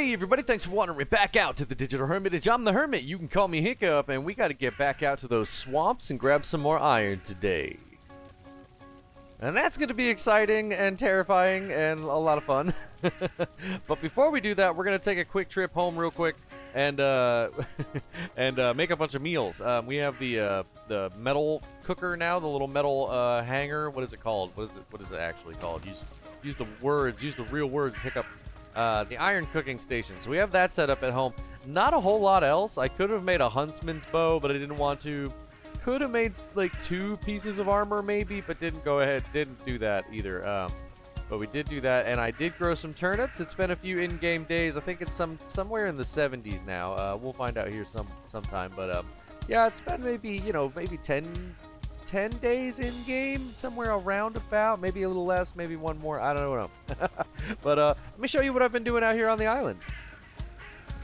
Hey everybody, thanks for wandering back out to the Digital Hermitage. I'm the Hermit, you can call me Hiccup, and we gotta get back out to those swamps and grab some more iron today. And that's gonna be exciting and terrifying and a lot of fun. But before we do that, we're gonna take a quick trip home real quick and make a bunch of meals. We have the metal cooker now, the little metal hanger. What is it called? What is it actually called? Use the words, use the real words, Hiccup. The iron cooking station. So we have that set up at home. Not a whole lot else. I could have made a huntsman's bow, but I didn't want to. Could have made like 2 pieces of armor maybe, but didn't go ahead. Didn't do that either. But we did do that, and I did grow some turnips. It's been a few in-game days. I think it's somewhere in the 70s now. We'll find out here sometime. But yeah, it's been maybe maybe 10 days in game, somewhere around about, maybe a little less, maybe one more, I don't know. But let me show you what I've been doing out here on the island.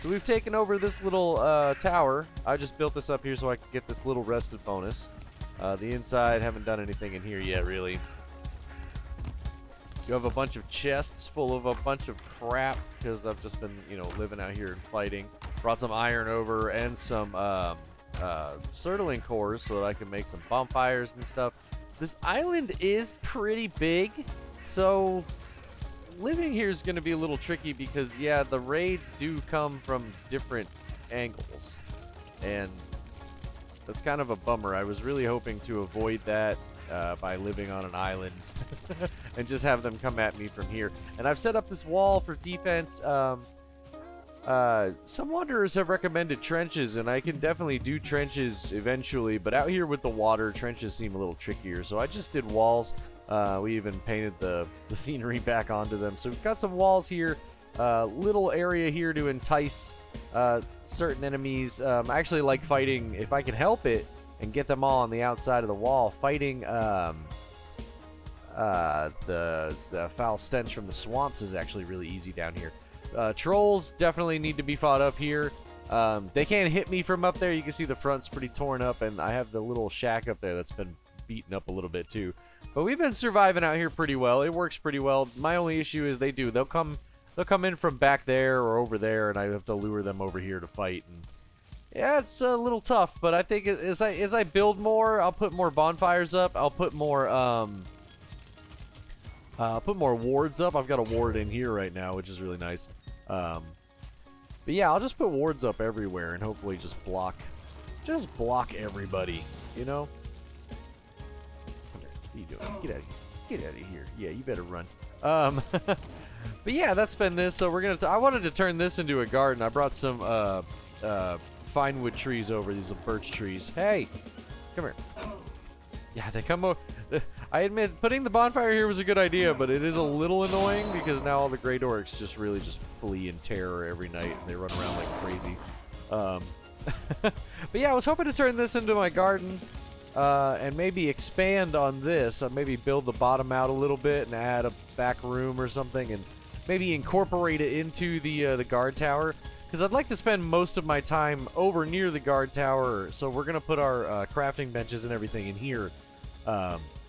So we've taken over this little tower. I just built this up here so I could get this little rested bonus. The inside, haven't done anything in here yet, really. You have a bunch of chests full of a bunch of crap because I've just been, living out here and fighting. Brought some iron over and some Surtling cores so that I can make some bonfires and stuff. This island is pretty big, so living here is going to be a little tricky because, yeah, the raids do come from different angles, and that's kind of a bummer. I was really hoping to avoid that by living on an island and just have them come at me from here. And I've set up this wall for defense. Some wanderers have recommended trenches, and I can definitely do trenches eventually, but out here with the water, trenches seem a little trickier, so I just did walls. We even painted the scenery back onto them, so we've got some walls here, little area here to entice certain enemies. I actually like fighting, if I can help it, and get them all on the outside of the wall, fighting the foul stench from the swamps is actually really easy down here. Trolls definitely need to be fought up here. They can't hit me from up there. You can see the front's pretty torn up, and I have the little shack up there that's been beaten up a little bit too. But we've been surviving out here pretty well. It works pretty well. My only issue is they'll come in from back there or over there, and I have to lure them over here to fight. And yeah, it's a little tough, but I think as I build more, I'll put more bonfires up. I'll put more wards up. I've got a ward in here right now, which is really nice. But yeah, I'll just put wards up everywhere and hopefully just block everybody, Come here. What are you doing? Get out of here. Yeah, you better run. But yeah, that's been this. So we're gonna. I wanted to turn this into a garden. I brought some fine wood trees over. These are birch trees. Hey, come here. Yeah, they come over. I admit, putting the bonfire here was a good idea, but it is a little annoying because now all the Grey Dorks just really just flee in terror every night, and they run around like crazy. But yeah, I was hoping to turn this into my garden and maybe expand on this. Maybe build the bottom out a little bit and add a back room or something, and maybe incorporate it into the guard tower. Because I'd like to spend most of my time over near the guard tower, so we're going to put our crafting benches and everything in here.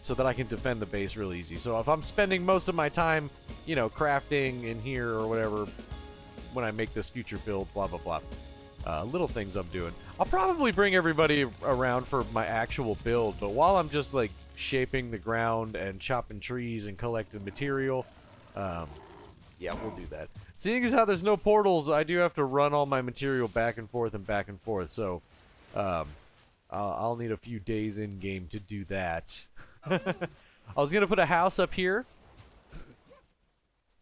So that I can defend the base real easy. So if I'm spending most of my time, crafting in here or whatever, when I make this future build, blah, blah, blah. Little things I'm doing. I'll probably bring everybody around for my actual build, but while I'm just, like, shaping the ground and chopping trees and collecting material, yeah, we'll do that. Seeing as how there's no portals, I do have to run all my material back and forth, so, I'll need a few days in-game to do that. I was gonna put a house up here.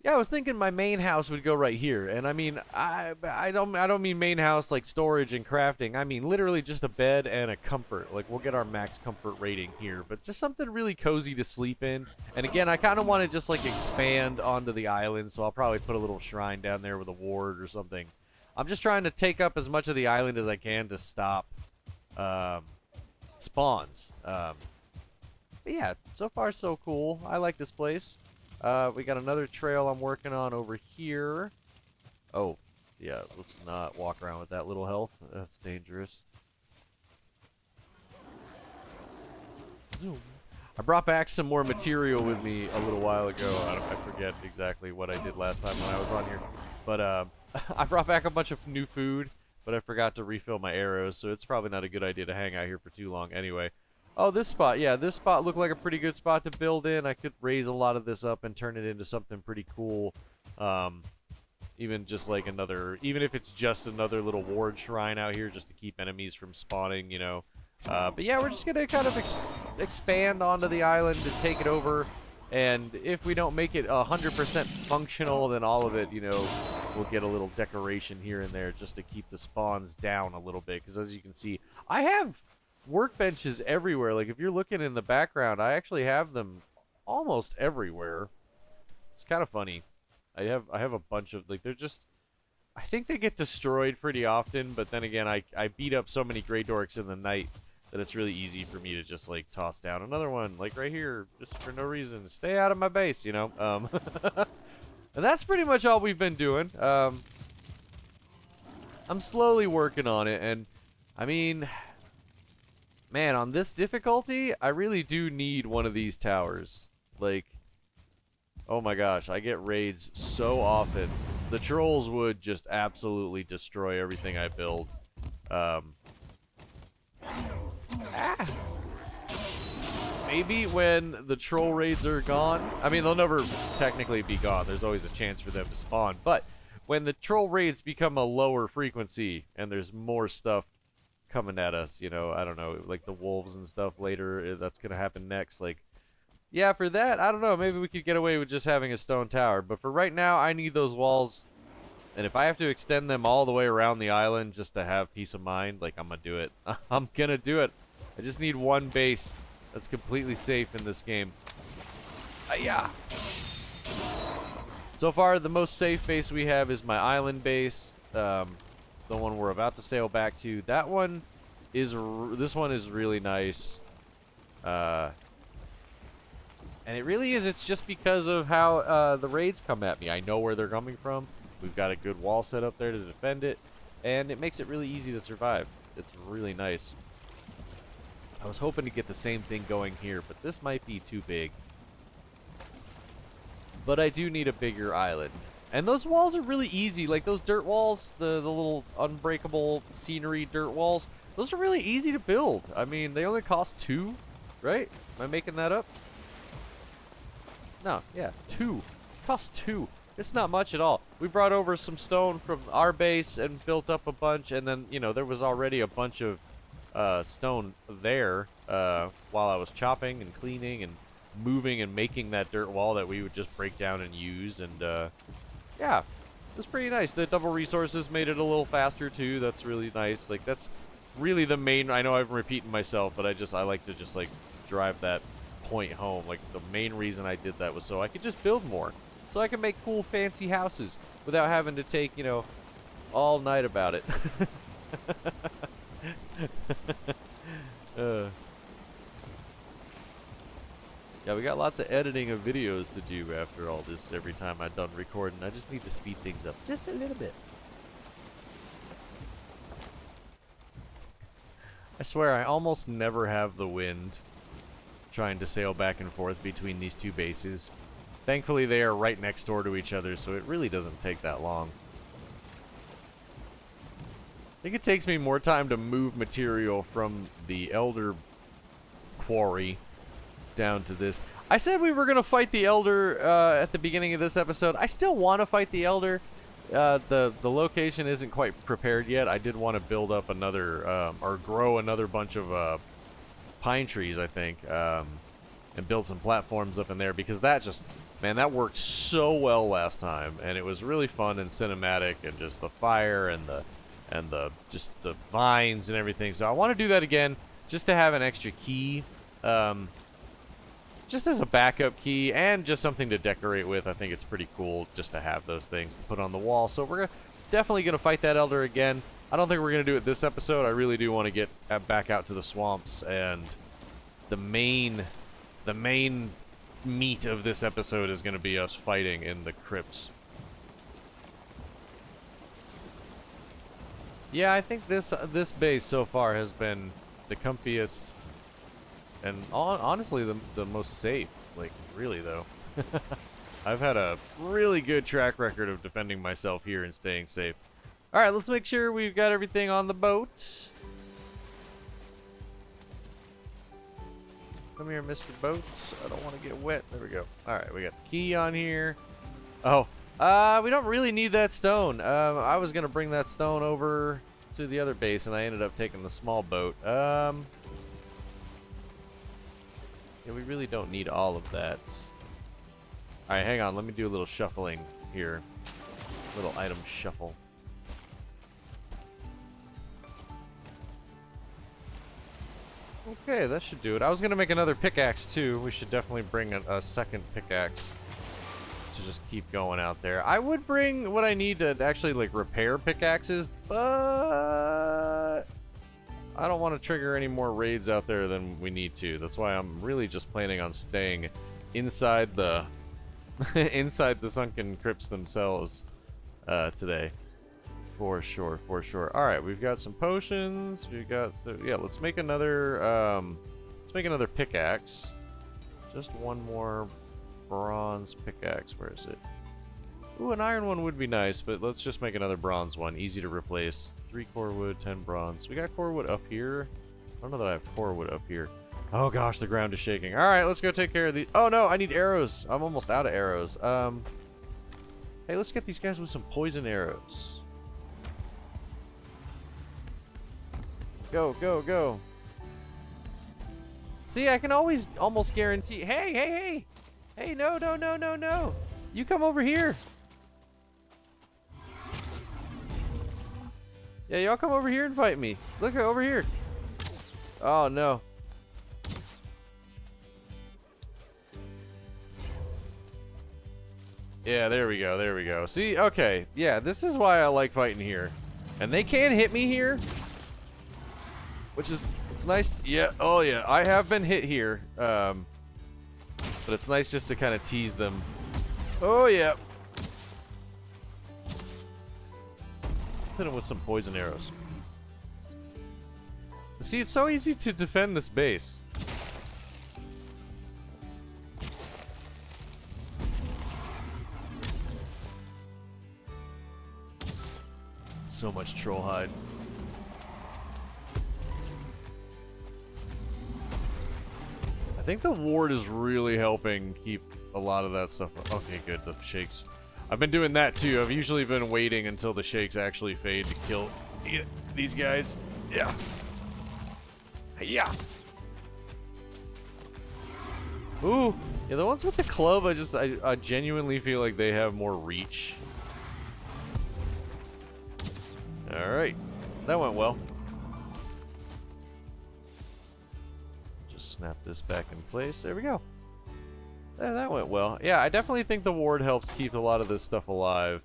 Yeah, I was thinking my main house would go right here, and I mean, I don't mean main house like storage and crafting. I mean literally just a bed and a comfort. Like, we'll get our max comfort rating here, but just something really cozy to sleep in. And again, I kind of want to just like expand onto the island, so I'll probably put a little shrine down there with a ward or something. I'm just trying to take up as much of the island as I can to stop spawns. But yeah, so far so cool. I like this place. We got another trail I'm working on over here. Oh, yeah, let's not walk around with that little health. That's dangerous. Zoom. I brought back some more material with me a little while ago. I forget exactly what I did last time when I was on here. But I brought back a bunch of new food, but I forgot to refill my arrows, so it's probably not a good idea to hang out here for too long anyway. Oh, this spot. Yeah, this spot looked like a pretty good spot to build in. I could raise a lot of this up and turn it into something pretty cool. Even just like another, even if it's just another little ward shrine out here just to keep enemies from spawning, you know. But yeah, we're just going to kind of expand onto the island and take it over. And if we don't make it 100% functional, then all of it, you know, we'll get a little decoration here and there just to keep the spawns down a little bit. Because as you can see, I have workbenches everywhere. Like if you're looking in the background, I actually have them almost everywhere. It's kind of funny. I have a bunch of, like, they're just, I think they get destroyed pretty often, but then again, I beat up so many Grey Dorks in the night that it's really easy for me to just, like, toss down another one, like right here, just for no reason. Stay out of my base, you know? And that's pretty much all we've been doing. I'm slowly working on it, and, I mean, man, on this difficulty, I really do need one of these towers. Like, oh my gosh, I get raids so often. The trolls would just absolutely destroy everything I build. Maybe when the troll raids are gone, I mean, they'll never technically be gone. There's always a chance for them to spawn. But when the troll raids become a lower frequency and there's more stuff coming at us, you know, I don't know, like the wolves and stuff later, that's going to happen next. Like, yeah, for that, I don't know. Maybe we could get away with just having a stone tower. But for right now, I need those walls. And if I have to extend them all the way around the island just to have peace of mind, like, I'm going to do it. I'm going to do it. I just need one base that's completely safe in this game. Yeah. So far, the most safe base we have is my island base. The one we're about to sail back to. That one is... this one is really nice. And it really is. It's just because of how the raids come at me. I know where they're coming from. We've got a good wall set up there to defend it. And it makes it really easy to survive. It's really nice. I was hoping to get the same thing going here, but this might be too big. But I do need a bigger island. And those walls are really easy. Like those dirt walls, the little unbreakable scenery dirt walls, those are really easy to build. I mean, they only cost 2, right? Am I making that up? No, yeah, 2. Cost 2. It's not much at all. We brought over some stone from our base and built up a bunch, and then, you know, there was already a bunch of stone there while I was chopping and cleaning and moving and making that dirt wall that we would just break down and use, and yeah, it was pretty nice. The double resources made it a little faster too. That's really nice. Like, that's really the main, I know I'm repeating myself, but I like to just like drive that point home. Like, the main reason I did that was so I could just build more, so I can make cool fancy houses without having to take, you know, all night about it. Yeah, we got lots of editing of videos to do after all this. Every time I'm done recording, I just need to speed things up just a little bit. I swear, I almost never have the wind trying to sail back and forth between these two bases. Thankfully, they are right next door to each other, so it really doesn't take that long. I think it takes me more time to move material from the Elder Quarry down to this. I said we were going to fight the Elder at the beginning of this episode. I still want to fight the Elder. The location isn't quite prepared yet. I did want to build up another, or grow another bunch of pine trees, I think, and build some platforms up in there, because that just, man, that worked so well last time, and it was really fun and cinematic, and just the fire and the just the vines and everything. So I want to do that again, just to have an extra key, just as a backup key, and just something to decorate with. I think it's pretty cool just to have those things to put on the wall. So we're definitely going to fight that Elder again. I don't think we're going to do it this episode. I really do want to get back out to the swamps, and the main meat of this episode is going to be us fighting in the crypts. Yeah, I think this base so far has been the comfiest and honestly the most safe. Like, really though. I've had a really good track record of defending myself here and staying safe. All right, let's make sure we've got everything on the boat. Come here, Mr. Boats. I don't want to get wet. There we go. All right, we got the key on here. Oh, we don't really need that stone. I was gonna bring that stone over to the other base, and I ended up taking the small boat. Yeah, we really don't need all of that. All right, hang on. Let me do a little shuffling here. Little item shuffle. Okay, that should do it. I was gonna make another pickaxe too. We should definitely bring a second pickaxe to just keep going out there. I would bring what I need to actually like repair pickaxes, but I don't want to trigger any more raids out there than we need to. That's why I'm really just planning on staying inside the inside the sunken crypts themselves today. For sure, for sure. All right, we've got some potions. We've got yeah. Let's make another pickaxe. Just one more bronze pickaxe. Where is it? Ooh, an iron one would be nice, but let's just make another bronze one. Easy to replace. 3 core wood, 10 bronze. We got core wood up here. I don't know that I have core wood up here. Oh gosh, the ground is shaking. All right, let's go take care of these. Oh no, I need arrows. I'm almost out of arrows. Hey, let's get these guys with some poison arrows. Go, go, go. See, I can always almost guarantee. Hey, hey, hey. Hey, no, no, no, no, no. You come over here. Yeah, y'all come over here and fight me. Look over here. Oh, no. Yeah, there we go, there we go. See, okay. Yeah, this is why I like fighting here. And they can hit me here. Which is, it's nice. Yeah, oh yeah, I have been hit here. But it's nice just to kind of tease them. Oh yeah. Let's hit them with some poison arrows. See, it's so easy to defend this base. So much troll hide. I think the ward is really helping keep a lot of that stuff. Okay, good. The shakes. I've been doing that too. I've usually been waiting until the shakes actually fade to kill these guys. Yeah. Yeah. Ooh. Yeah, the ones with the club, I genuinely feel like they have more reach. Alright. That went well. Snap this back in place. There we go. Yeah, that went well. Yeah, I definitely think the ward helps keep a lot of this stuff alive.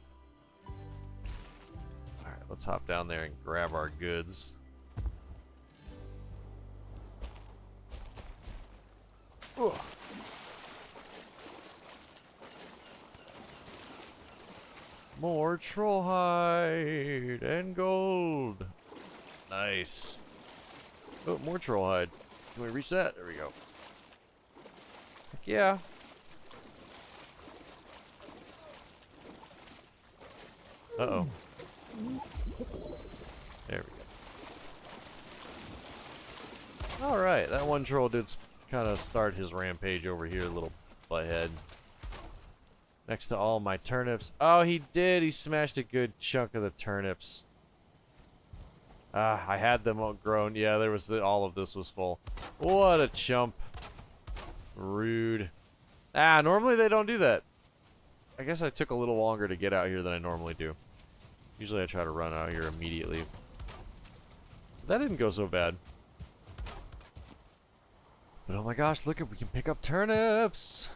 Alright, let's hop down there and grab our goods. Ugh. More troll hide and gold. Nice. Oh, more troll hide. Can we reach that? There we go. Heck yeah. Uh-oh. There we go. Alright, that one troll did kind of start his rampage over here, little butthead. Next to all my turnips. Oh, he did! He smashed a good chunk of the turnips. Ah, I had them all grown. Yeah, there was all of this was full. What a chump. Rude. Ah, normally they don't do that. I guess I took a little longer to get out here than I normally do. Usually I try to run out here immediately. That didn't go so bad. But oh my gosh, look, we can pick up turnips.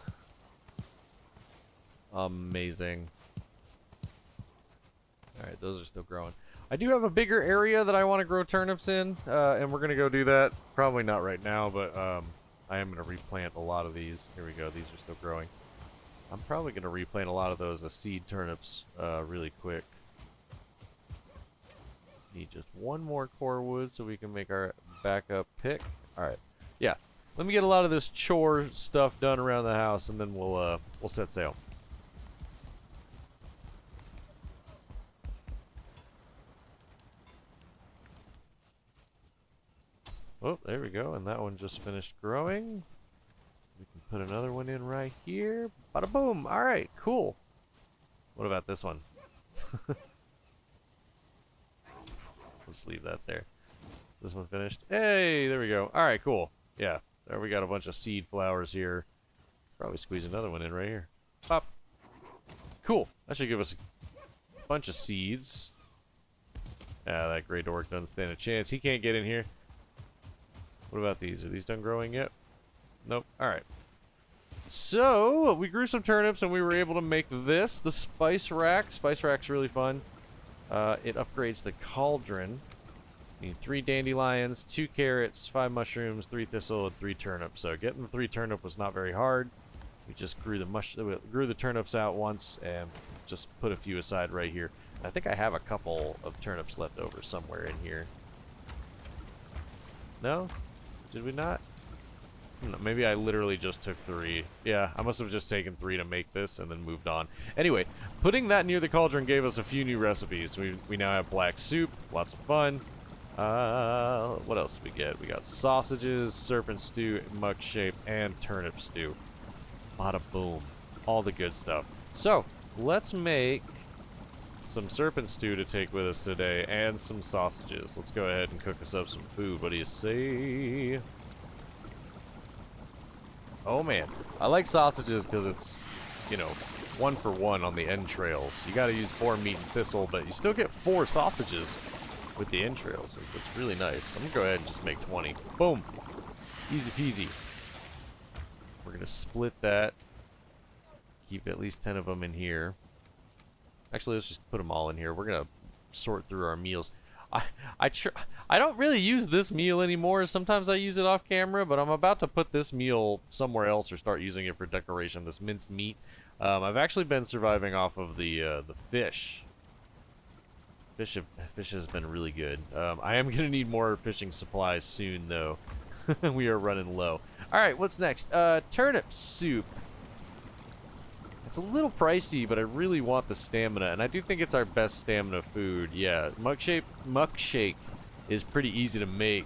Amazing. Alright, those are still growing. I do have a bigger area that I want to grow turnips in, and we're going to go do that. Probably not right now, but I am going to replant a lot of these. Here we go. These are still growing. I'm probably going to replant a lot of those as seed turnips really quick. Need just one more core wood so we can make our backup pick. Alright. Yeah. Let me get a lot of this chore stuff done around the house, and then we'll set sail. we go, and that one just finished growing. We can put another one in right here. Bada boom! Alright, cool. What about this one? Let's leave that there. This one finished. Hey, there we go. Alright, cool. Yeah, there we got a bunch of seed flowers here. Probably squeeze another one in right here. Pop. Cool. That should give us a bunch of seeds. Ah, that Grey Dork doesn't stand a chance. He can't get in here. What about these? Are these done growing yet? Nope. Alright. So, we grew some turnips and we were able to make this, the spice rack. Spice rack's really fun. It upgrades the cauldron. You need 3 dandelions, 2 carrots, 5 mushrooms, 3 thistle, and 3 turnips. So getting the 3 turnip was not very hard. We just grew the turnips out once and just put a few aside right here. I think I have a couple of turnips left over somewhere in here. No? Did we not? No, maybe I literally just took 3. Yeah, I must have just taken 3 to make this and then moved on. Anyway, putting that near the cauldron gave us a few new recipes. We now have black soup, lots of fun. What else did we get? We got sausages, serpent stew, mug shape, and turnip stew. Bada boom. All the good stuff. So, let's make some serpent stew to take with us today and some sausages. Let's go ahead and cook us up some food. What do you say? Oh man, I like sausages because it's, you know, 1 for 1 on the entrails. You gotta use 4 meat and thistle, but you still get 4 sausages with the entrails. It's really nice. I'm gonna go ahead and just make 20. Boom. Easy peasy. We're gonna split that. Keep at least 10 of them in here. Actually, let's just put them all in here. We're gonna sort through our meals. I don't really use this meal anymore. Sometimes I use it off camera, but I'm about to put this meal somewhere else or start using it for decoration. This minced meat. I've actually been surviving off of the fish. Fish has been really good. I am gonna need more fishing supplies soon, though. We are running low. All right, what's next? Turnip soup. It's a little pricey, but I really want the stamina, and I do think it's our best stamina food. Yeah, muck shake is pretty easy to make,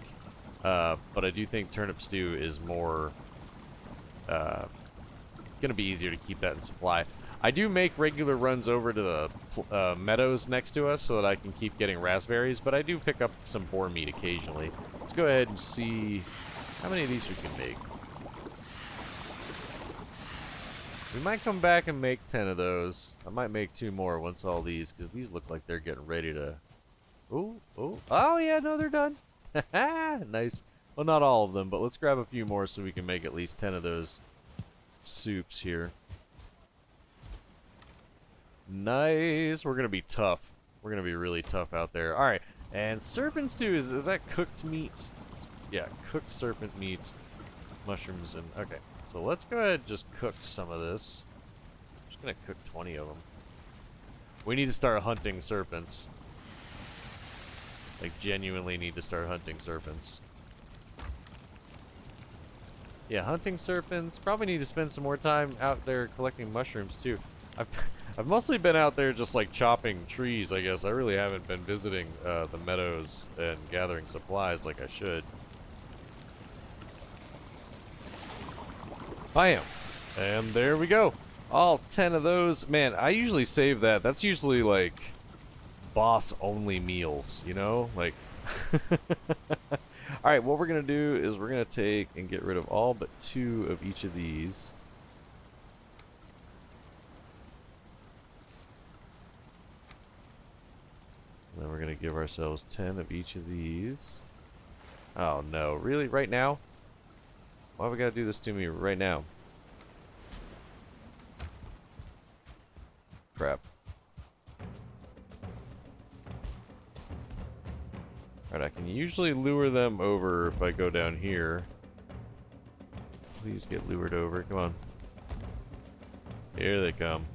but I do think turnip stew is more gonna be easier to keep that in supply. I do make regular runs over to the meadows next to us so that I can keep getting raspberries, but I do pick up some boar meat occasionally. Let's go ahead and see how many of these we can make. We might come back and make 10 of those. I might make 2 more once all these, because these look like they're getting ready to... Ooh. Oh, yeah, no, they're done. Nice. Well, not all of them, but let's grab a few more so we can make at least 10 of those soups here. Nice. We're going to be tough. We're going to be really tough out there. All right. And serpent stew, is that cooked meat? Yeah, cooked serpent meat, mushrooms, and... Okay. So let's go ahead and just cook some of this. I'm just going to cook 20 of them. We need to start hunting serpents. Like, genuinely need to start hunting serpents. Yeah, hunting serpents. Probably need to spend some more time out there collecting mushrooms, too. I've mostly been out there just, like, chopping trees, I guess. I really haven't been visiting the meadows and gathering supplies like I should. Bam! And there we go. All 10 of those. Man, I usually save that. That's usually, like, boss-only meals, you know? Like... Alright, what we're going to do is we're going to take and get rid of all but 2 of each of these. And then we're going to give ourselves 10 of each of these. Oh, no. Really? Right now? Why have we got to do this to me right now? Crap. Alright, I can usually lure them over if I go down here. Please get lured over. Come on. Here they come.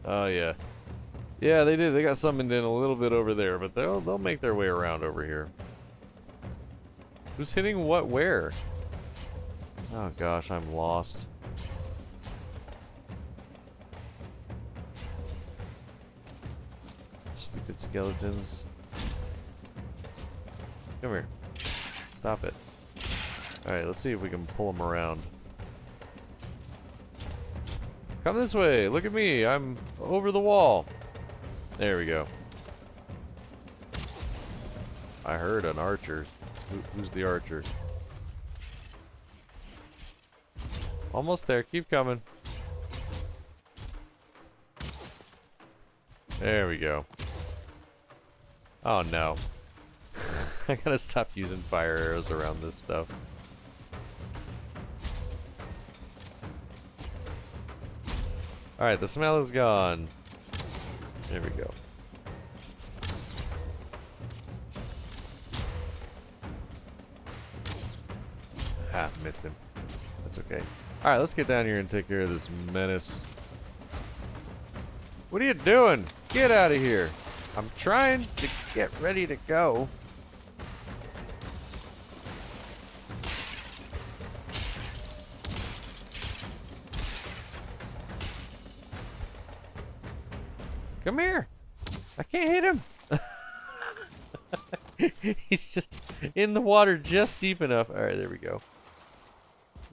Oh, yeah. Yeah, they did. They got summoned in a little bit over there, but they'll make their way around over here. Who's hitting what where? Oh gosh, I'm lost. Stupid skeletons. Come here. Stop it. Alright, let's see if we can pull him around. Come this way. Look at me. I'm over the wall. There we go. I heard an archer. Who's the archer? Almost there. Keep coming. There we go. Oh no. I gotta stop using fire arrows around this stuff. Alright, the smell is gone. There we go. Ah, missed him. That's okay. Alright, let's get down here and take care of this menace. What are you doing? Get out of here. I'm trying to get ready to go. Come here. I can't hit him. He's just in the water just deep enough. All right, there we go.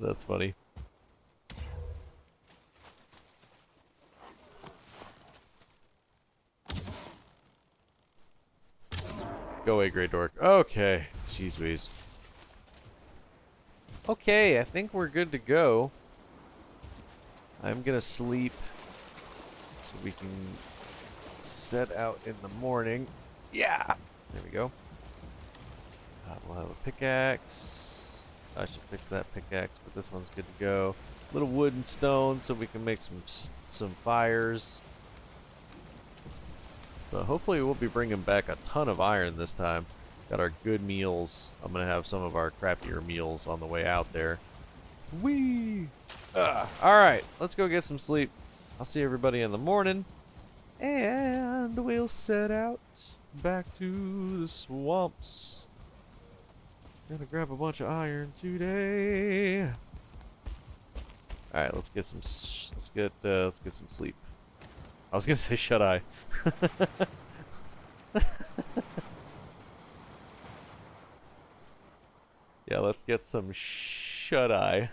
That's funny. Go away, Grey Dork. Okay. Jeez Louise. Okay, I think we're good to go. I'm gonna sleep so we can set out in the morning. Yeah! There we go. We'll have a pickaxe. I should fix that pickaxe, but this one's good to go. Little wood and stone so we can make some fires. But hopefully we'll be bringing back a ton of iron this time. Got our good meals. I'm going to have some of our crappier meals on the way out there. Whee! Alright, let's go get some sleep. I'll see everybody in the morning. And we'll set out back to the swamps. Gonna grab a bunch of iron today. Alright, let's get some sleep. I was gonna say shut eye. Yeah, let's get some shut eye.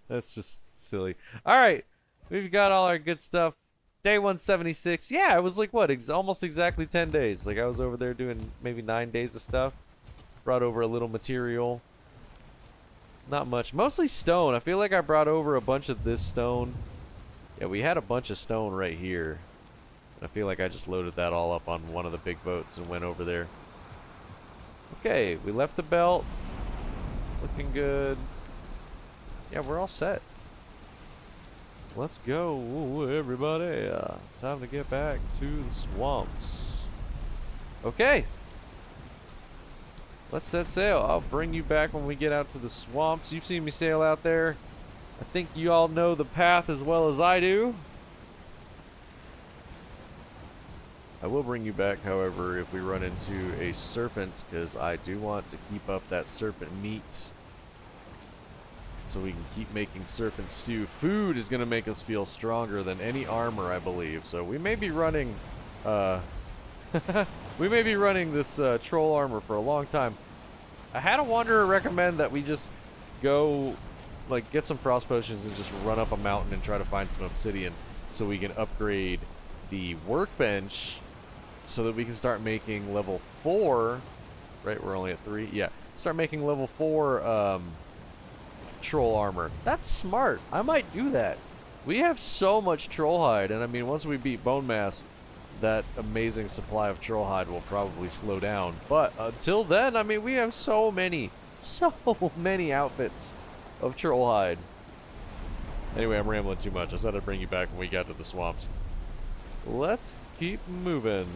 That's just silly. Alright, we've got all our good stuff. Day 176. Yeah, it was like what? Almost exactly 10 days. Like I was over there doing maybe 9 days of stuff. Brought over a little material. Not much. Mostly stone. I feel like I brought over a bunch of this stone. Yeah, we had a bunch of stone right here. And I feel like I just loaded that all up on one of the big boats and went over there. Okay, we left the belt. Looking good. Yeah, we're all set. Let's go, everybody. Time to get back to the swamps. Okay. Let's set sail. I'll bring you back when we get out to the swamps. You've seen me sail out there. I think you all know the path as well as I do. I will bring you back, however, if we run into a serpent, because I do want to keep up that serpent meat. So we can keep making serpent stew. Food is going to make us feel stronger than any armor, I believe. So we may be running... we may be running this troll armor for a long time. I had a wanderer recommend that we just go, like, get some frost potions and just run up a mountain and try to find some obsidian so we can upgrade the workbench so that we can start making level 4, right? We're only at 3. Yeah, start making level 4 troll armor. That's smart. I might do that. We have so much troll hide, and I mean, once we beat bone mass, that amazing supply of troll hide will probably slow down. But until then, I mean, we have so many outfits of troll hide. Anyway, I'm rambling too much. I said I'd bring you back when we got to the swamps. Let's keep moving.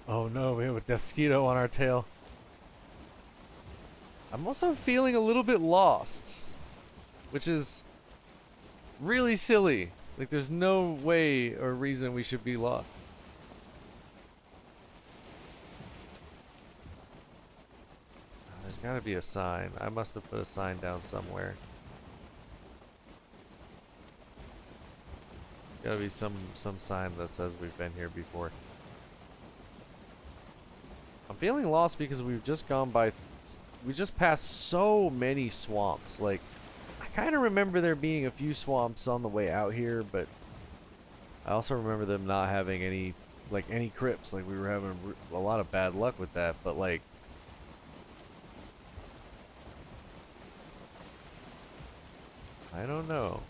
Oh no, we have a mosquito on our tail. I'm also feeling a little bit lost, which is really silly. Like, there's no way or reason we should be lost. There's gotta be a sign. I must have put a sign down somewhere. Gotta be some sign that says we've been here before. I'm feeling lost because we've just gone by... We just passed so many swamps. Like, I kind of remember there being a few swamps on the way out here, but I also remember them not having any, like, any crypts. Like, we were having a lot of bad luck with that, but, like... I don't know.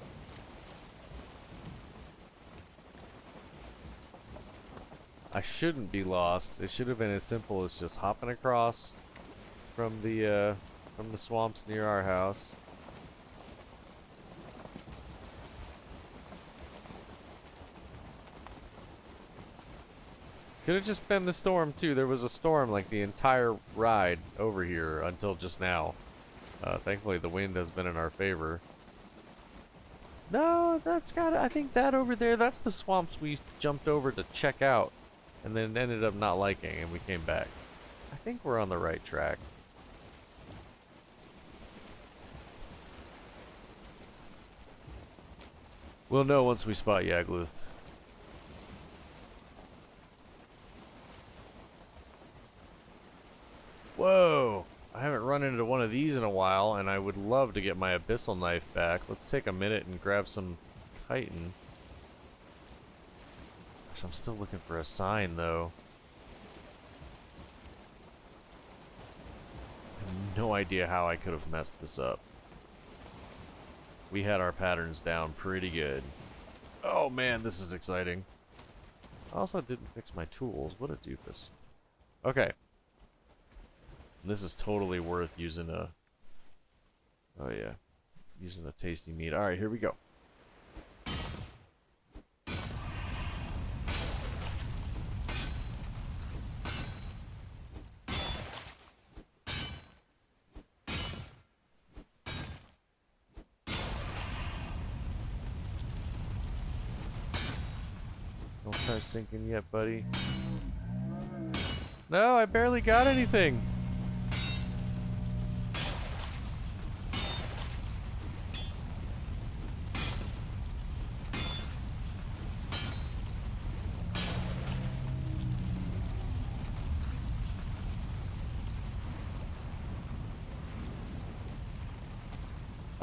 I shouldn't be lost. It should have been as simple as just hopping across from the swamps near our house. Could have just been the storm too. There was a storm like the entire ride over here until just now. Thankfully the wind has been in our favor. No, that's got it. I think that over there, that's the swamps we jumped over to check out and then ended up not liking and we came back. I think we're on the right track. We'll know once we spot Yagluth. Whoa! I haven't run into one of these in a while, and I would love to get my abyssal knife back. Let's take a minute and grab some chitin. Gosh, I'm still looking for a sign, though. I have no idea how I could have messed this up. We had our patterns down pretty good. Oh man, this is exciting. I also didn't fix my tools. What a doofus. Okay. This is totally worth using a... Oh yeah. Using a tasty meat. Alright, here we go. Don't start sinking yet, buddy. No, I barely got anything.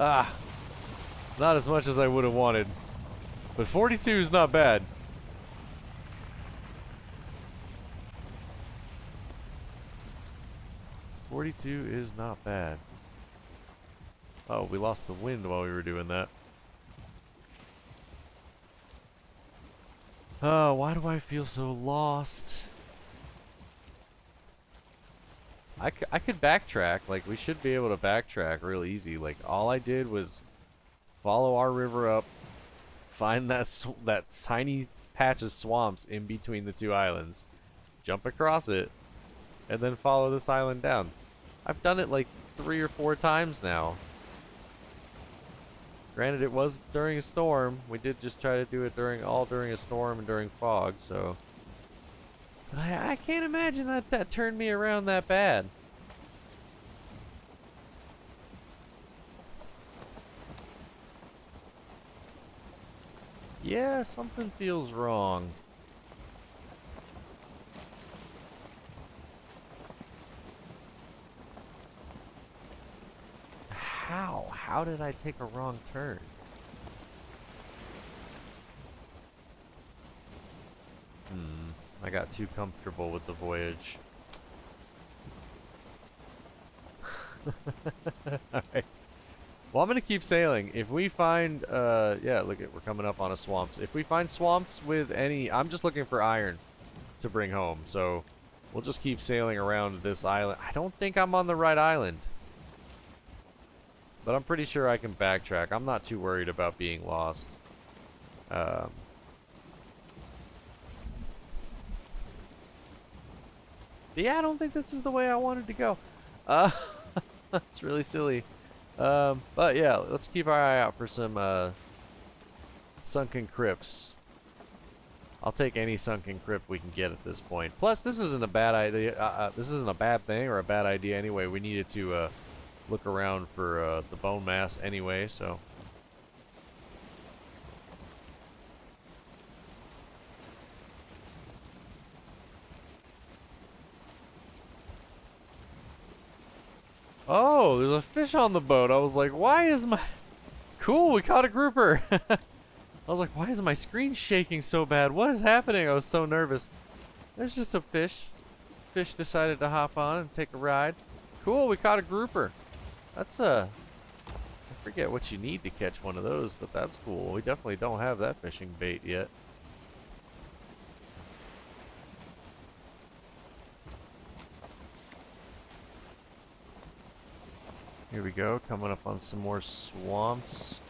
Ah, not as much as I would have wanted. But 42 is not bad. .42 is not bad. Oh, we lost the wind while we were doing that. Oh, why do I feel so lost? I could backtrack. Like, we should be able to backtrack real easy. Like, all I did was follow our river up, find that tiny patch of swamps in between the two islands, jump across it, and then follow this island down. I've done it like 3 or 4 times now. Granted, it was during a storm. We did just try to do it during a storm and during fog, so... But I can't imagine that turned me around that bad. Yeah, something feels wrong. How? How did I take a wrong turn? I got too comfortable with the voyage. Alright. Well, I'm gonna keep sailing. If we find, yeah, look at, we're coming up on a swamps. If we find swamps with any, I'm just looking for iron to bring home. So, we'll just keep sailing around this island. I don't think I'm on the right island. But I'm pretty sure I can backtrack. I'm not too worried about being lost. Yeah, I don't think this is the way I wanted to go. That's really silly. But yeah, let's keep our eye out for some sunken crypts. I'll take any sunken crypt we can get at this point. Plus, this isn't a bad idea. This isn't a bad thing or a bad idea anyway. We needed to look around for the bone mass anyway, so. Oh, there's a fish on the boat. I was like, why is my... Cool, we caught a grouper. I was like, why is my screen shaking so bad? What is happening? I was so nervous. There's just a fish. Fish decided to hop on and take a ride. Cool, we caught a grouper. That's I forget what you need to catch one of those, but that's cool. We definitely don't have that fishing bait yet. Here we go, coming up on some more swamps.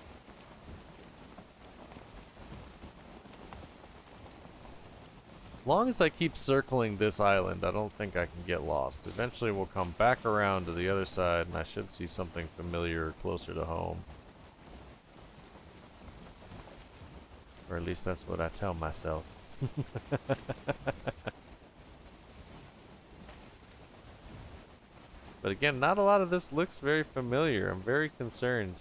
As long as I keep circling this island, I don't think I can get lost. Eventually we'll come back around to the other side and I should see something familiar closer to home. Or at least that's what I tell myself. But again, not a lot of this looks very familiar. I'm very concerned.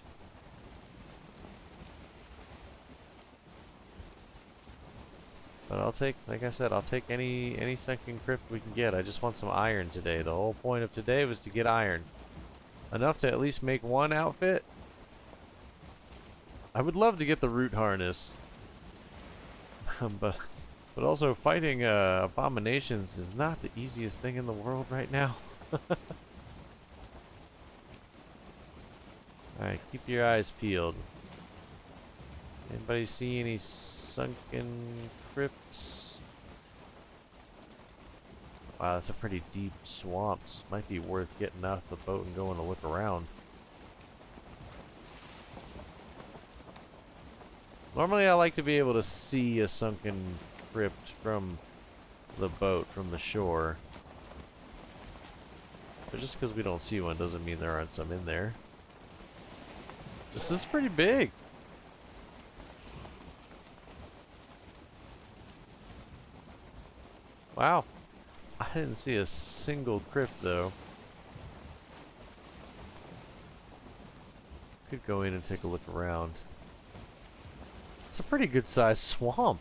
But I'll take, like I said, I'll take any sunken crypt we can get. I just want some iron today. The whole point of today was to get iron. Enough to at least make one outfit. I would love to get the root harness. but also fighting abominations is not the easiest thing in the world right now. Alright, keep your eyes peeled. Anybody see any sunken crypts? Wow, that's a pretty deep swamps. Might be worth getting out of the boat and going to look around. Normally I like to be able to see a sunken crypt from the boat, from the shore. But just because we don't see one doesn't mean there aren't some in there. This is pretty big. Wow. I didn't see a single crypt though. Could go in and take a look around. It's a pretty good sized swamp.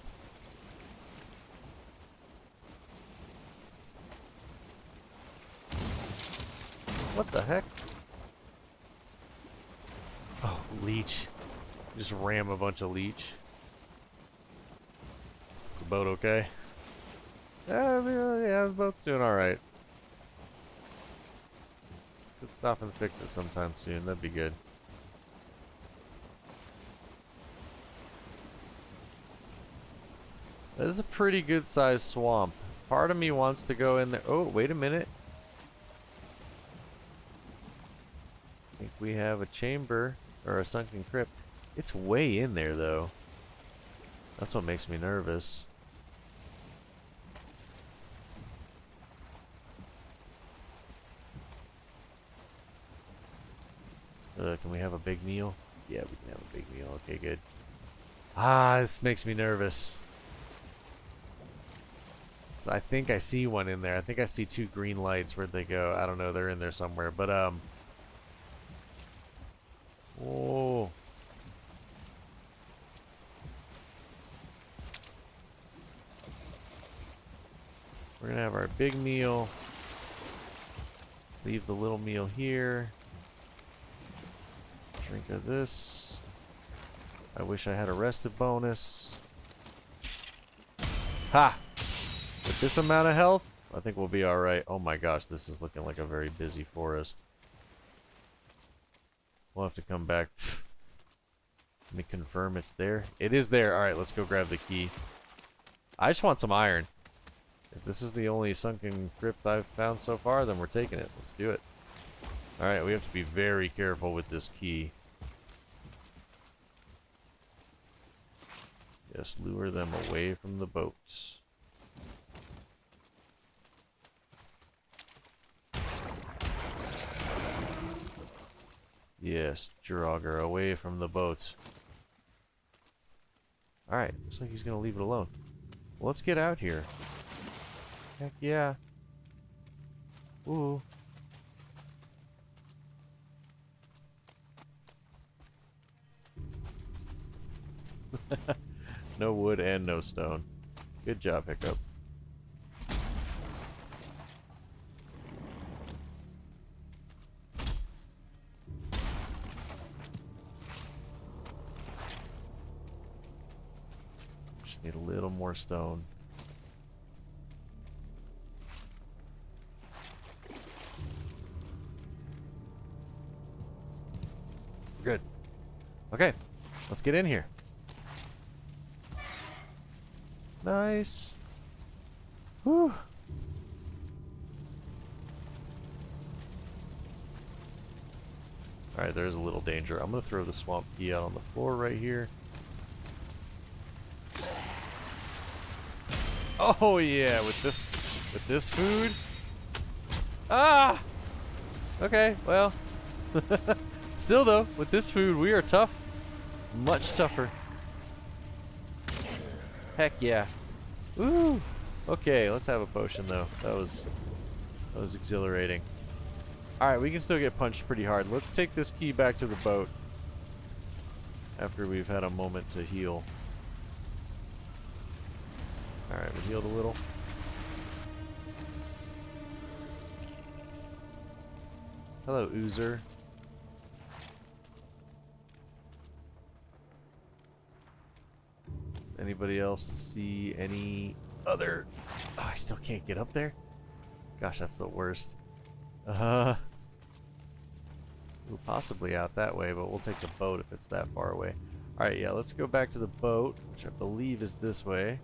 What the heck? Oh, leech. Just ram a bunch of leech. The boat okay? Yeah, the boat's doing alright. Could stop and fix it sometime soon. That'd be good. That is a pretty good sized swamp. Part of me wants to go in there. Oh, wait a minute. I think we have a chamber or a sunken crypt. It's way in there though. That's what makes me nervous. Can we have a big meal? Yeah, we can have a big meal. Okay, good. Ah, this makes me nervous. So I think I see one in there. I think I see two green lights. Where'd they go? I don't know. They're in there somewhere. But, whoa. We're gonna have our big meal. Leave the little meal here. Drink of this. I wish I had a rested bonus. Ha! With this amount of health, I think we'll be alright. Oh my gosh, this is looking like a very busy forest. We'll have to come back. Let me confirm it's there. It is there. Alright, let's go grab the key. I just want some iron. If this is the only sunken crypt I've found so far, then we're taking it. Let's do it. Alright, we have to be very careful with this key. Just lure them away from the boats. Yes, Draugr, away from the boats. Alright, looks like he's gonna leave it alone. Well, let's get out here. Heck yeah. Ooh. No wood and no stone. Good job, Hiccup. Just need a little more stone. Good. Okay, let's get in here. Nice. Whew. Alright, there's a little danger. I'm gonna throw the swamp key out on the floor right here. Oh yeah, with this food. Ah! Okay, well. Still though, with this food, we are tough. Much tougher. Heck yeah. Ooh. Okay, let's have a potion though. That was exhilarating. Alright, we can still get punched pretty hard. Let's take this key back to the boat after we've had a moment to heal. Alright, we healed a little. Hello, Oozer. Anybody else see any other... Oh, I still can't get up there? Gosh, that's the worst. Ooh, possibly out that way, but we'll take the boat if it's that far away. Alright, yeah, let's go back to the boat, which I believe is this way.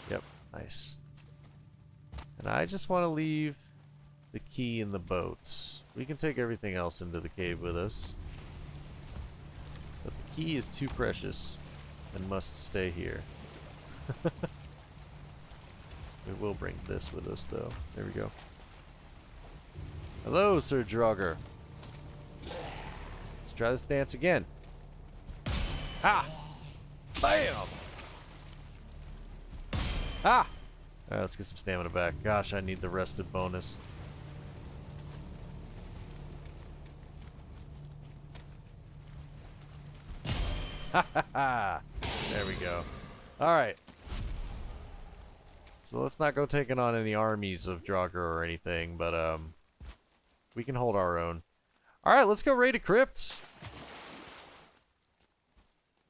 Yep, nice. And I just want to leave the key in the boat. We can take everything else into the cave with us. But the key is too precious and must stay here. We will bring this with us though. There we go. Hello, Sir Draugr. Let's try this dance again. Ha! Bam! Ah! Alright, let's get some stamina back. Gosh, I need the rested bonus. Ha ha ha! There we go. Alright. So let's not go taking on any armies of Draugr or anything, but we can hold our own. Alright, let's go raid a Crypt.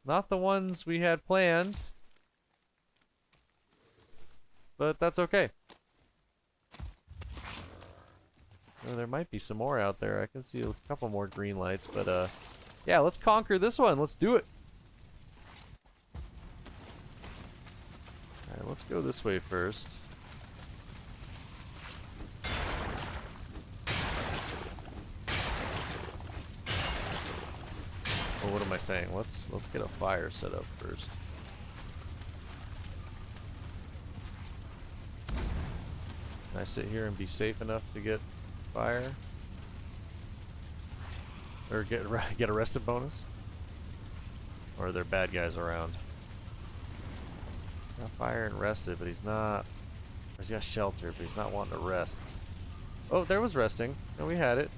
Not the ones we had planned. But that's okay. Oh, there might be some more out there. I can see a couple more green lights, but yeah, let's conquer this one. Let's do it. Alright, let's go this way first. Well, what am I saying? Let's get a fire set up first. Can I sit here and be safe enough to get fire? Or get arrested bonus? Or are there bad guys around? Got fire and rested, but he's not... Or he's got shelter, but he's not wanting to rest. Oh, there was resting. No, we had it.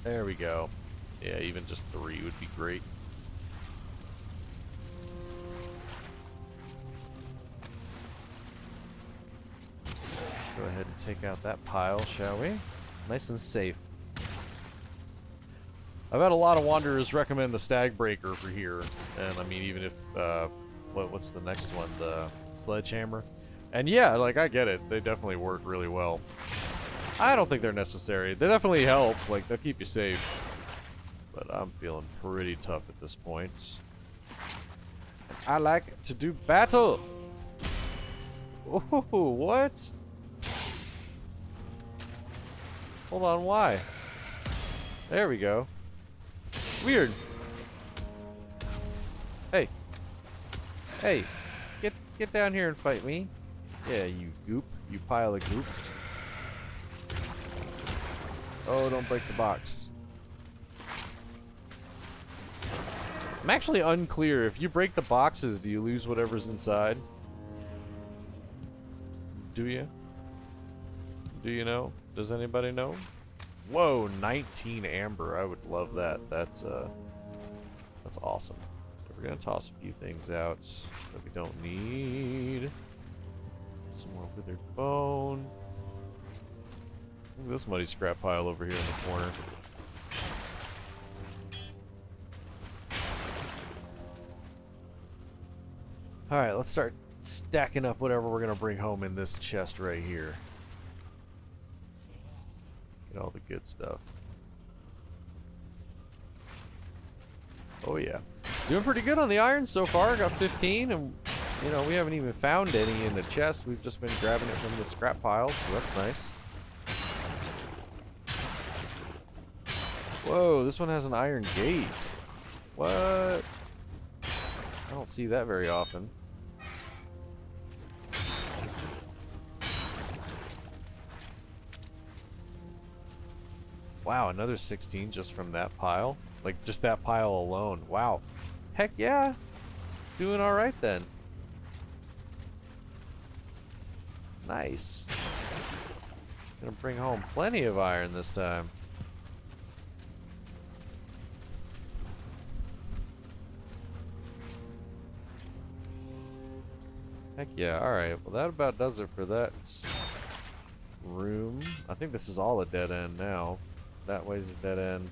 There we go. Yeah, even just 3 would be great. Let's go ahead and take out that pile, shall we? Nice and safe. I've had a lot of wanderers recommend the Stag Breaker for here, and I mean, even if what's the next one, the Sledgehammer, and yeah, like I get it, they definitely work really well. I don't think they're necessary. They definitely help, like they'll keep you safe, but I'm feeling pretty tough at this point. I like to do battle. Oh, what? Hold on, why? There we go. Weird. Hey. Hey. Get down here and fight me. Yeah, you goop. You pile of goop. Oh, don't break the box. I'm actually unclear. If you break the boxes, do you lose whatever's inside? Do you? Do you know? Does anybody know? Whoa, 19 amber. I would love that. That's awesome. There We're gonna toss a few things out that we don't need. Some more withered bone. Look at this muddy scrap pile over here in the corner. Alright, let's start stacking up whatever we're gonna bring home in this chest right here. Get all the good stuff. Oh yeah. Doing pretty good on the iron so far. Got 15, and you know, we haven't even found any in the chest. We've just been grabbing it from the scrap piles, so that's nice. Whoa, this one has an iron gate. What? I don't see that very often. Wow, another 16 just from that pile? Like, just that pile alone. Wow. Heck yeah. Doing alright then. Nice. Gonna bring home plenty of iron this time. Heck yeah, alright. Well, that about does it for that room. I think this is all a dead end now. That way's a dead end.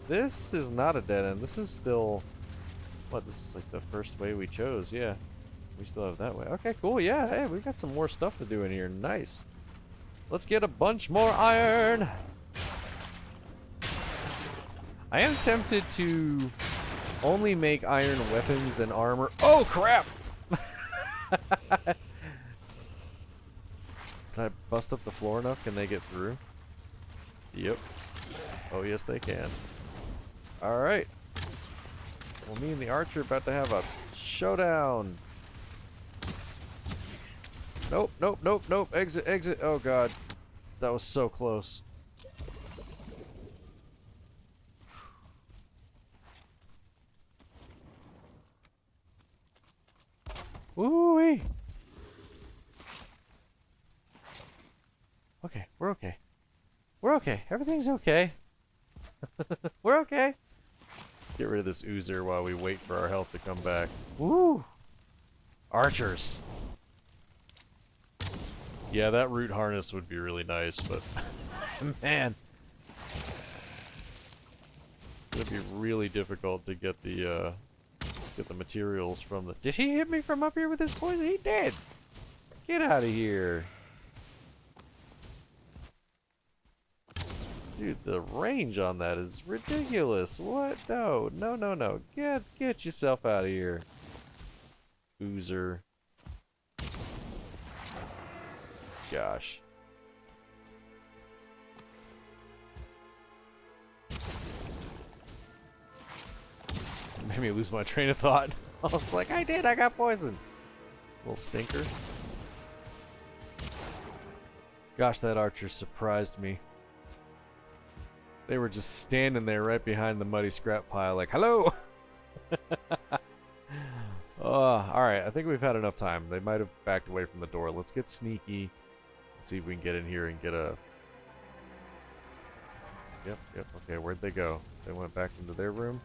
This is not a dead end. This is still... What, this is like the first way we chose, yeah. We still have that way. Okay, cool, yeah. Hey, we got some more stuff to do in here. Nice. Let's get a bunch more iron. I am tempted to only make iron weapons and armor. Oh, crap! Can I bust up the floor enough? Can they get through? Yep. Oh, yes, they can. Alright. Well, me and the archer are about to have a showdown. Nope, nope, nope, nope. Exit, exit. Oh, God. That was so close. Woo-wee. Okay, we're okay. We're okay. Everything's okay. We're okay. Let's get rid of this oozer while we wait for our health to come back. Woo! Archers. Yeah, that root harness would be really nice, but man, it'd be really difficult to get the materials from the. Did he hit me from up here with his poison? He did. Get out of here. Dude, the range on that is ridiculous. What? No, no, no, no. Get yourself out of here. Oozer. Gosh. Made me lose my train of thought. I was like, I got poisoned. Little stinker. Gosh, that archer surprised me. They were just standing there right behind the muddy scrap pile like, hello! Alright, I think we've had enough time. They might have backed away from the door. Let's get sneaky. Let's see if we can get in here and get a... Yep, okay, where'd they go? They went back into their room?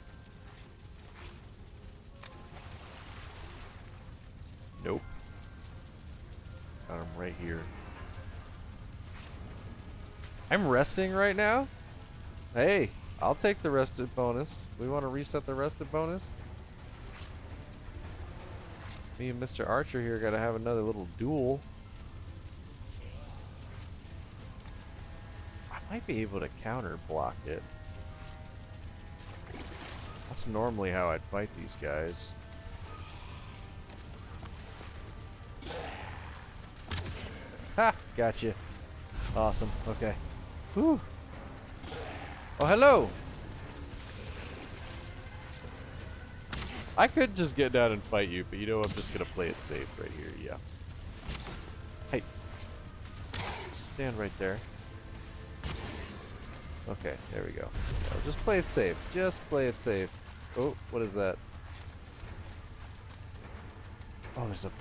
Nope. Got them right here. I'm resting right now? Hey, I'll take the rested bonus. We want to reset the rested bonus? Me and Mr. Archer here gotta have another little duel. I might be able to counter block it. That's normally how I'd fight these guys. Ha! Gotcha. Awesome. Okay. Whew. Oh, hello! I could just get down and fight you, but you know I'm just gonna play it safe right here, yeah. Hey. Stand right there. Okay, there we go. No, just play it safe. Just play it safe. Oh, what is that? Oh, there's a...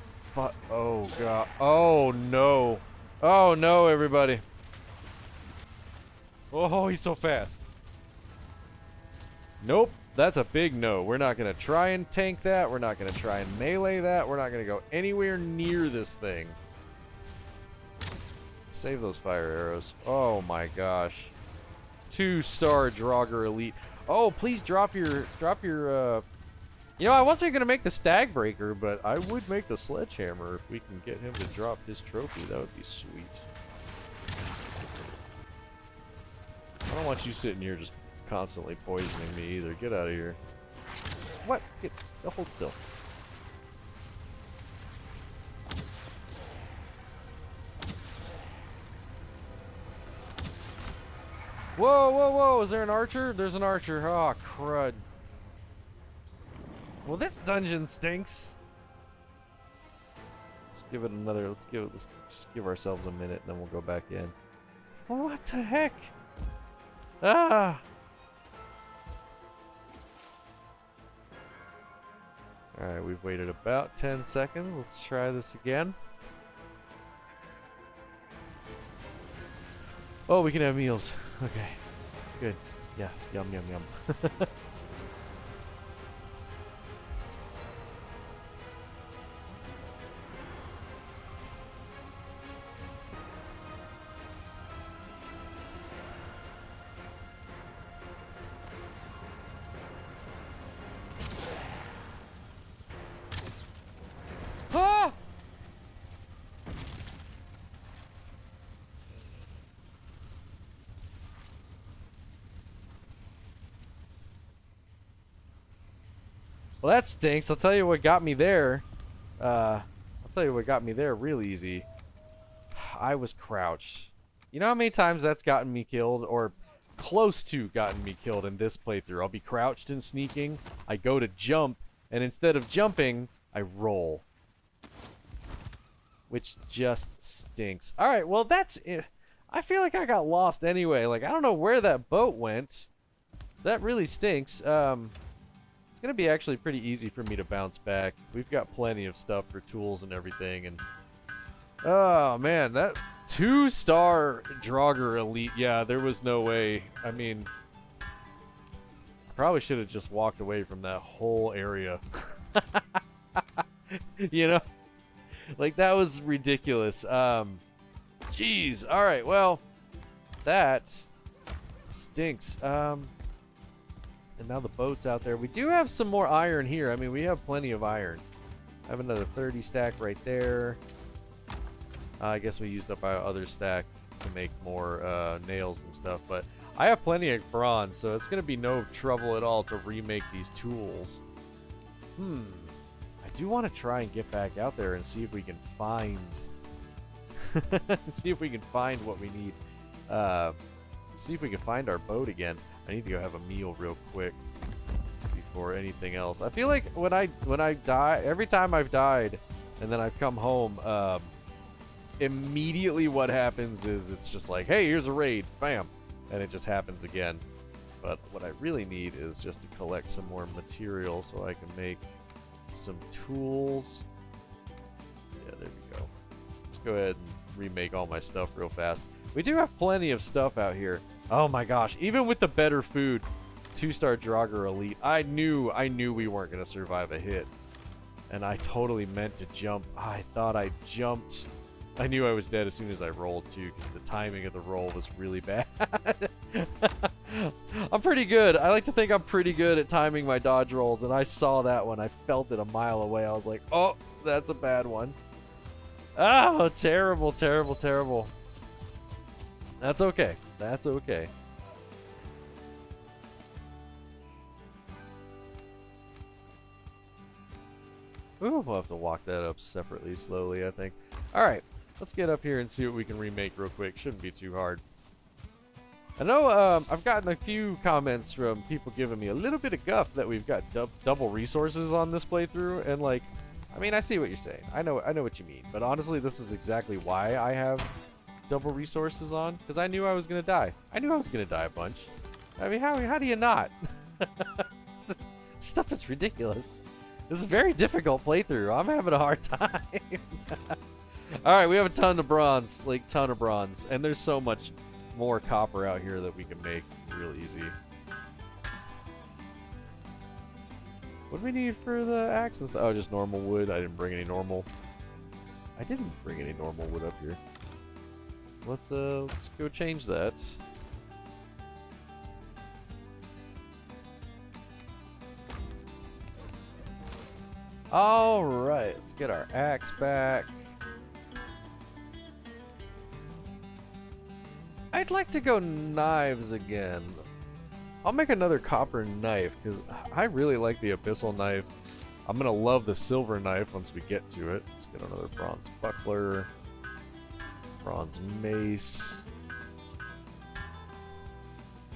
Oh, God. Oh, no. Oh, no, everybody. Oh, he's so fast. Nope. That's a big no. We're not going to try and tank that. We're not going to try and melee that. We're not going to go anywhere near this thing. Save those fire arrows. Oh my gosh. 2-star Draugr Elite. Oh, please drop your, you know, I wasn't going to make the Stag Breaker, but I would make the Sledgehammer if we can get him to drop his trophy. That would be sweet. I don't want you sitting here just constantly poisoning me either. Get out of here. What? Get, hold still. Whoa, whoa, whoa! Is there an archer? There's an archer. Oh, crud. Well, this dungeon stinks. Let's give it another. Let's just give ourselves a minute, and then we'll go back in. What the heck? Ah! Alright, we've waited about 10 seconds. Let's try this again. Oh, we can have meals. Okay. Good. Yeah. Yum, yum, yum. Ah! Well, that stinks. I'll tell you what got me there. I'll tell you what got me there real easy. I was crouched. You know how many times that's gotten me killed, or close to gotten me killed in this playthrough? I'll be crouched and sneaking. I go to jump, and instead of jumping, I roll. Which just stinks. Alright, well that's it. I feel like I got lost anyway. Like, I don't know where that boat went. That really stinks. It's gonna be actually pretty easy for me to bounce back. We've got plenty of stuff for tools and everything, and oh man, that 2-star Draugr Elite, yeah, there was no way. I mean, I probably should have just walked away from that whole area. You know? Like, that was ridiculous. Jeez. Alright, well, that stinks. And now the boat's out there. We do have some more iron here. I mean, we have plenty of iron. I have another 30 stack right there. I guess we used up our other stack to make more nails and stuff. But I have plenty of bronze, so it's going to be no trouble at all to remake these tools. I do want to try and get back out there and see if we can find... see if we can find what we need. See if we can find our boat again. I need to go have a meal real quick before anything else. I feel like when I die, every time I've died and then I've come home, immediately what happens is it's just like, hey, here's a raid, bam, and it just happens again. But what I really need is just to collect some more material so I can make some tools. Yeah, there we go. Let's go ahead and remake all my stuff real fast. We do have plenty of stuff out here. Oh my gosh, even with the better food, 2-star Draugr Elite, I knew we weren't going to survive a hit. And I totally meant to jump. I thought I jumped. I knew I was dead as soon as I rolled too, because the timing of the roll was really bad. I'm pretty good. I like to think I'm pretty good at timing my dodge rolls, and I saw that one. I felt it a mile away. I was like, oh, that's a bad one. Oh, terrible, terrible, terrible. That's okay. That's okay. Ooh, we'll have to walk that up separately, slowly, I think. Alright, let's get up here and see what we can remake real quick. Shouldn't be too hard. I know I've gotten a few comments from people giving me a little bit of guff that we've got double resources on this playthrough, and like, I mean, I see what you're saying. I know what you mean. But honestly, this is exactly why I have double resources on, because I knew I was gonna die. I knew I was gonna die a bunch. I mean, how do you not? Stuff is ridiculous. This is a very difficult playthrough. I'm having a hard time. Alright, we have a ton of bronze. Like, ton of bronze. And there's so much more copper out here that we can make real easy. What do we need for the axe? Oh, just normal wood. I didn't bring any normal. I didn't bring any normal wood up here. Let's go change that. All right, let's get our axe back. I'd like to go knives again. I'll make another copper knife because I really like the abyssal knife. I'm gonna love the silver knife once we get to it. Let's get another bronze buckler, bronze mace,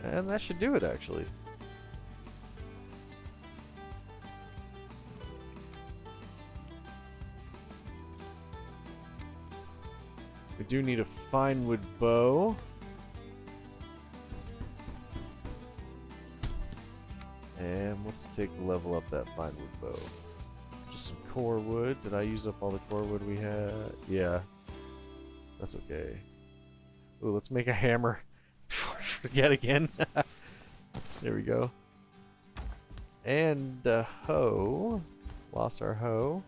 and that should do it actually. We do need a fine wood bow. And let's take level up that fine wood bow. Just some core wood. Did I use up all the core wood we had? Yeah. That's okay. Ooh, let's make a hammer. Forget again. There we go. And a hoe. Lost our hoe.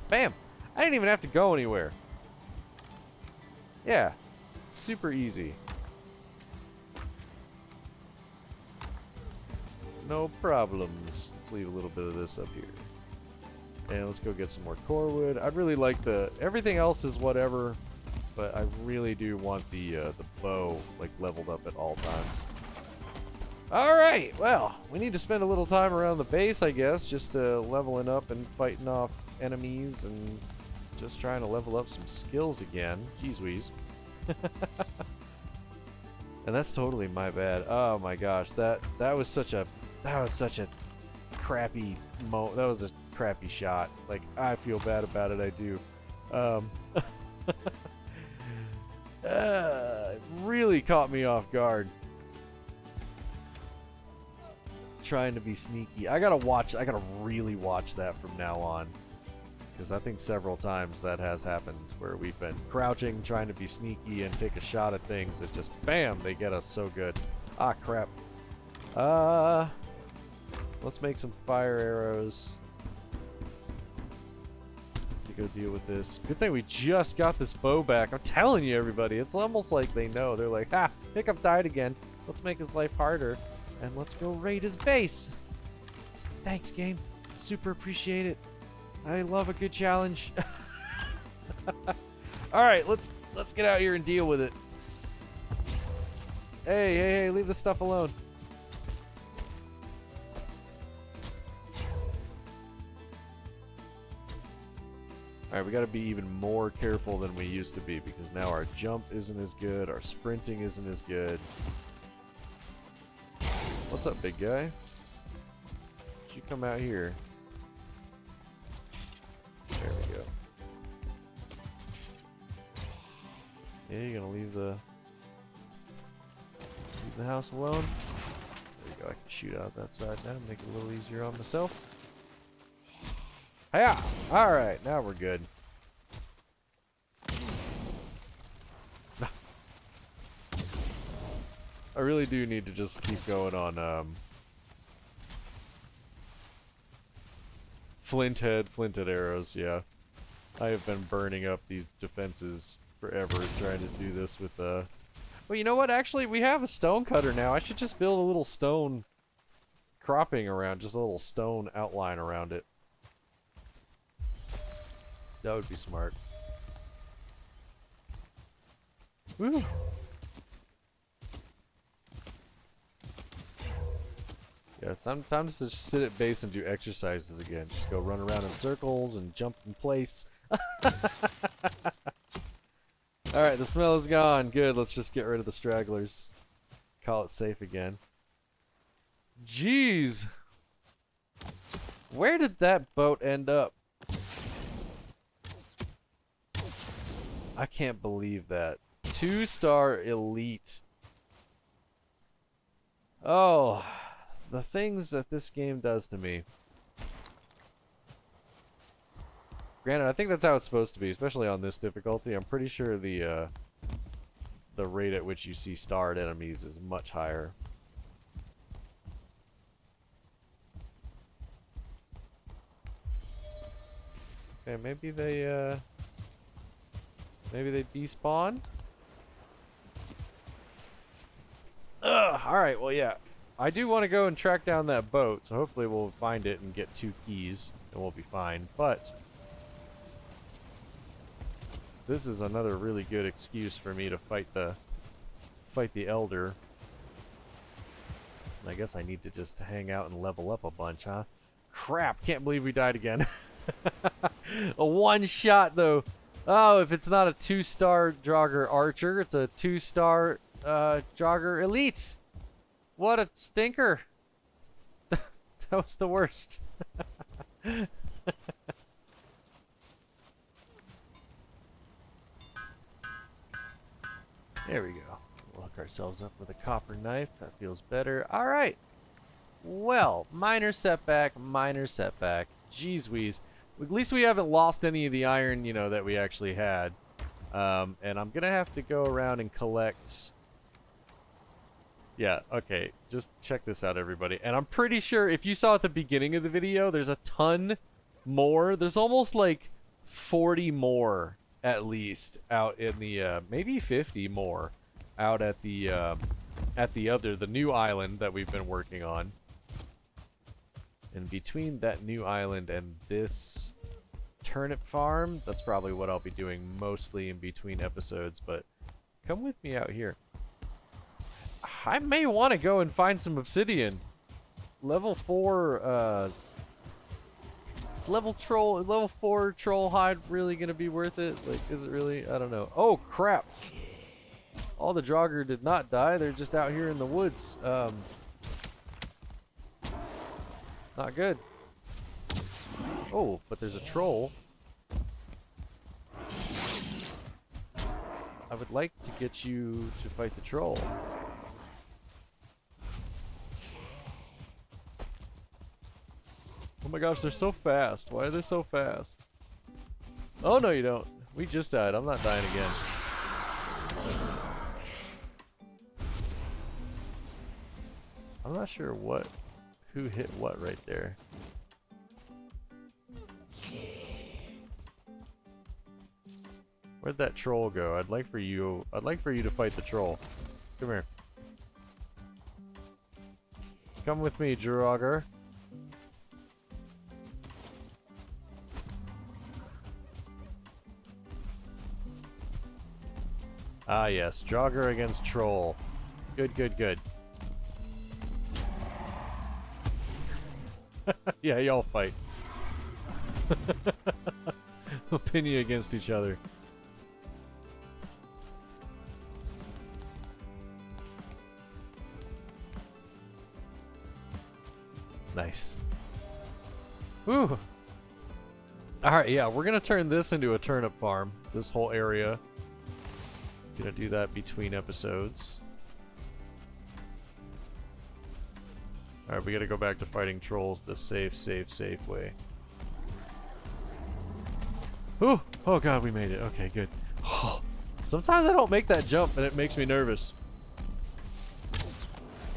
Bam! I didn't even have to go anywhere. Yeah. Super easy. No problems. Let's leave a little bit of this up here. And let's go get some more core wood. I'd really like the... Everything else is whatever, but I really do want the bow like leveled up at all times. Alright, well, we need to spend a little time around the base, I guess, just leveling up and fighting off enemies and just trying to level up some skills again. Jeez Wheeze. And that's totally my bad. Oh my gosh, that was such a crappy that was a crappy shot. Like, I feel bad about it, I do. It really caught me off guard. Trying to be sneaky. I gotta really watch that from now on. Because I think several times that has happened where we've been crouching, trying to be sneaky and take a shot at things that just, bam, they get us so good. Ah, crap. Let's make some fire arrows to go deal with this. Good thing we just got this bow back. I'm telling you, everybody, it's almost like they know. They're like, ha, Hiccup died again. Let's make his life harder, and let's go raid his base. Thanks, game. Super appreciate it. I love a good challenge. All right, let's get out here and deal with it. Hey, leave this stuff alone. All right, we got to be even more careful than we used to be because now our jump isn't as good, our sprinting isn't as good. What's up, big guy? You come out here. There we go. Yeah, you're gonna leave the house alone. There you go. I can shoot out that side now, make it a little easier on myself. Hiya! All right, now we're good. I really do need to just keep going on flinthead arrows, yeah. I have been burning up these defenses forever trying to do this with well, you know what? Actually, we have a stone cutter now. I should just build a little stone cropping around, just a little stone outline around it. That would be smart. Woo! Yeah, sometimes just sit at base and do exercises again. Just go run around in circles and jump in place. Alright, the smell is gone. Good, let's just get rid of the stragglers. Call it safe again. Jeez! Where did that boat end up? I can't believe that. 2-star elite. Oh, the things that this game does to me. Granted, I think that's how it's supposed to be, especially on this difficulty. I'm pretty sure the rate at which you see starred enemies is much higher. Okay, maybe they despawn. Ugh, alright, well yeah. I do want to go and track down that boat, so hopefully we'll find it and get 2 keys, and we'll be fine. But this is another really good excuse for me to fight the Elder. And I guess I need to just hang out and level up a bunch, huh? Crap, can't believe we died again. A 1 shot though. Oh, if it's not a 2-star Draugr Archer, it's a 2-star Draugr Elite. What a stinker. That was the worst. There we go. We'll hook ourselves up with a copper knife. That feels better. All right. Well, minor setback, minor setback. Jeez Wheeze. At least we haven't lost any of the iron, you know, that we actually had. And I'm going to have to go around and collect... Yeah, okay. Just check this out, everybody. And I'm pretty sure if you saw at the beginning of the video, there's a ton more. There's almost like 40 more, at least, out in the, maybe 50 more out at the new island that we've been working on. And between that new island and this turnip farm, that's probably what I'll be doing mostly in between episodes, but come with me out here. I may want to go and find some obsidian. Level 4, is level 4 troll hide really gonna be worth it? Like, is it really? I don't know. Oh, crap. All the Draugr did not die. They're just out here in the woods. Not good. Oh, but there's a troll. I would like to get you to fight the troll. Oh my gosh, they're so fast. Why are they so fast? Oh, no, you don't. We just died. I'm not dying again. I'm not sure who hit what right there. Where'd that troll go? I'd like for you to fight the troll. Come here. Come with me, Draugr. Ah yes, Draugr against troll. Good, good, good. Yeah, y'all fight. We'll pin you against each other. Nice. Woo! Alright, yeah, we're gonna turn this into a turnip farm. This whole area. Gonna do that between episodes. Alright, we gotta go back to fighting trolls the safe way. Ooh! Oh god, we made it. Okay, good. Oh, sometimes I don't make that jump and it makes me nervous.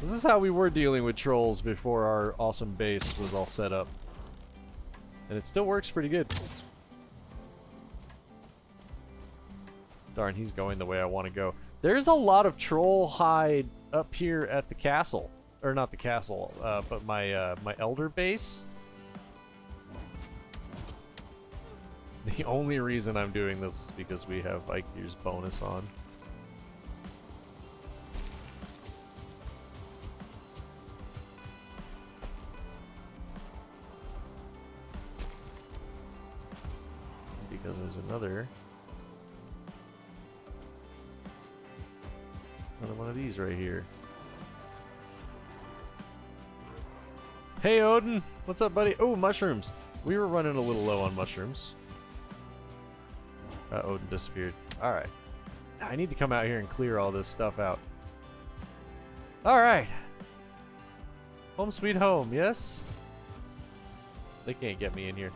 This is how we were dealing with trolls before our awesome base was all set up. And it still works pretty good. Darn, he's going the way I want to go. There's a lot of troll hide up here at the castle. Or not the castle, but my elder base. The only reason I'm doing this is because we have IQ's bonus on. Because there's another one of these right here. Hey Odin, what's up, buddy? Oh, mushrooms. We were running a little low on mushrooms. Odin disappeared. All right, I need to come out here and clear all this stuff out. All right, home sweet home. Yes. They can't get me in here.